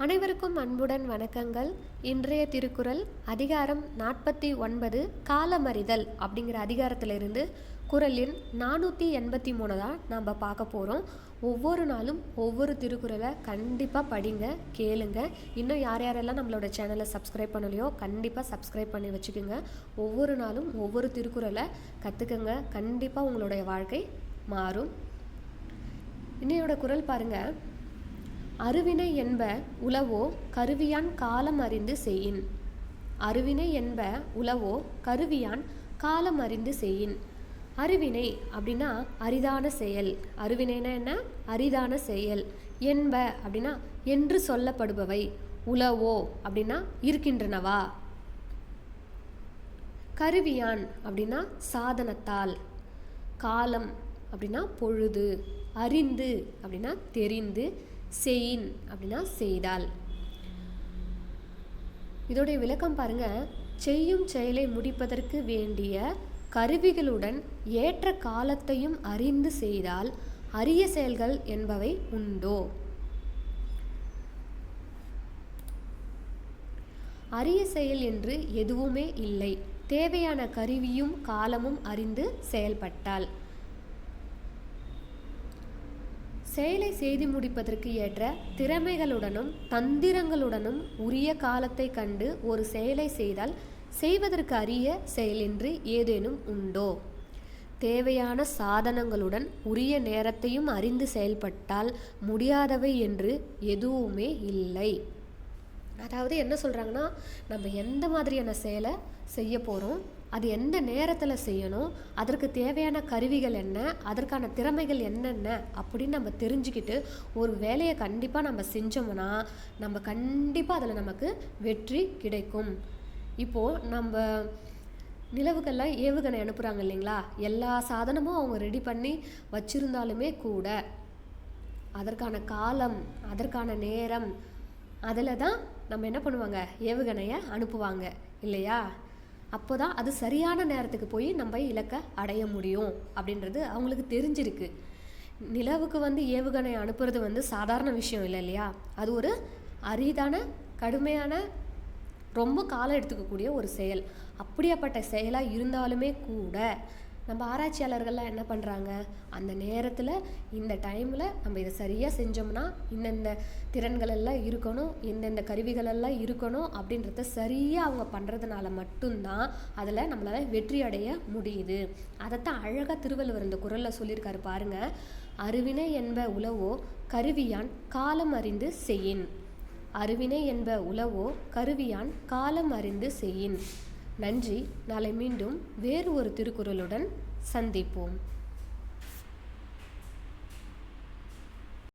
அனைவருக்கும் அன்புடன் வணக்கங்கள். இன்றைய திருக்குறள் அதிகாரம் 49 காலமறிதல் அப்படிங்கிற அதிகாரத்திலிருந்து குறள் எண் 483 தான் நம்ம பார்க்க போகிறோம். ஒவ்வொரு நாளும் ஒவ்வொரு திருக்குறளை கண்டிப்பாக படிங்க, கேளுங்க. இன்னும் யார் யாரெல்லாம் நம்மளோட சேனலை சப்ஸ்கிரைப் பண்ணலையோ கண்டிப்பாக சப்ஸ்கிரைப் பண்ணி வச்சுக்கோங்க. ஒவ்வொரு நாளும் ஒவ்வொரு திருக்குறளை கற்றுக்கங்க. கண்டிப்பாக உங்களுடைய வாழ்க்கை மாறும். இன்னையோட குறள் பாருங்கள். அருவினை என்ப உளவோ கருவியான் காலம் அறிந்து செய்யின். அருவினை என்ப உளவோ கருவியான் காலம் அறிந்து செய்யின். அருவினை அப்படின்னா அரிதான செயல். அருவினைனா என்ன? அரிதான செயல். என்ப அப்படின்னா என்று சொல்லப்படுபவை. உளவோ அப்படின்னா இருக்கின்றனவா. கருவியான் அப்படின்னா சாதனத்தால். காலம் அப்படின்னா பொழுது. அறிந்து அப்படின்னா தெரிந்து. செய்யின் அப்படின்னா செய்தால். இதோடைய விளக்கம் பாருங்க. செய்யும் செயலை முடிப்பதற்கு வேண்டிய கருவிகளுடன் ஏற்ற காலத்தையும் அறிந்து செய்தால் அரிய செயல்கள் என்பவை உண்டோ. அரிய செயல் என்று எதுவுமே இல்லை. தேவையான கருவியும் காலமும் அறிந்து செயல்பட்டால். செயலை செய்து முடிப்பதற்கு ஏற்ற திறமைகளுடனும் தந்திரங்களுடனும் உரிய காலத்தை கண்டு ஒரு செயலை செய்தால் செய்வதற்கு அரிய செயல் என்று ஏதேனும் உண்டோ. தேவையான சாதனங்களுடன் உரிய நேரத்தையும் அறிந்து செயல்பட்டால் முடியாதவை என்று எதுவுமே இல்லை. அதாவது என்ன சொல்கிறாங்கன்னா, நம்ம எந்த மாதிரியான செயலை செய்ய போகிறோம், அது எந்த நேரத்தில் செய்யணும், அதற்கு தேவையான கருவிகள் என்ன, அதற்கான திறமைகள் என்னென்ன அப்படின்னு நம்ம தெரிஞ்சுக்கிட்டு ஒரு வேலையை கண்டிப்பாக நம்ம செஞ்சோம்னா நம்ம கண்டிப்பாக அதில் நமக்கு வெற்றி கிடைக்கும். இப்போது நம்ம நிலவுக்கெல்லாம் ஏவுகணை அனுப்புகிறாங்க இல்லைங்களா, எல்லா சாதனமும் அவங்க ரெடி பண்ணி வச்சுருந்தாலுமே கூட அதற்கான காலம், அதற்கான நேரம், அதில் தான் நம்ம என்ன பண்ணுவாங்க, ஏவுகணையை அனுப்புவாங்க இல்லையா. அப்போ தான் அது சரியான நேரத்துக்கு போய் நம்ம இலக்கை அடைய முடியும் அப்படின்றது அவங்களுக்கு தெரிஞ்சிருக்கு. நிலவுக்கு ஏவுகணை அனுப்புறது சாதாரண விஷயம் இல்லை இல்லையா. அது ஒரு அரிதான, கடுமையான, ரொம்ப காலம் எடுத்துக்கக்கூடிய ஒரு செயல். அப்படியாப்பட்ட செயலாக இருந்தாலுமே கூட நம்ம ஆராய்ச்சியாளர்கள்லாம் என்ன பண்ணுறாங்க, அந்த நேரத்தில் இந்த டைமில் நம்ம இதை சரியாக செஞ்சோம்னா இந்தந்த திறன்களெல்லாம் இருக்கணும், இந்தந்த கருவிகளெல்லாம் இருக்கணும் அப்படின்றத சரியாக அவங்க பண்ணுறதுனால மட்டும்தான் அதில் நம்மளால் வெற்றி அடைய முடியுது. அதைத்தான் அழகாக திருவள்ளுவர் இந்த குறளில் சொல்லியிருக்காரு பாருங்கள். அருவினை என்ப உளவோ கருவியான் காலம் அறிந்து செய்யின். அருவினை என்ப உளவோ கருவியான் காலம் அறிந்து செய்யின். நன்றி. நாளை மீண்டும் வேறு ஒரு திருக்குறளுடன் சந்திப்போம்.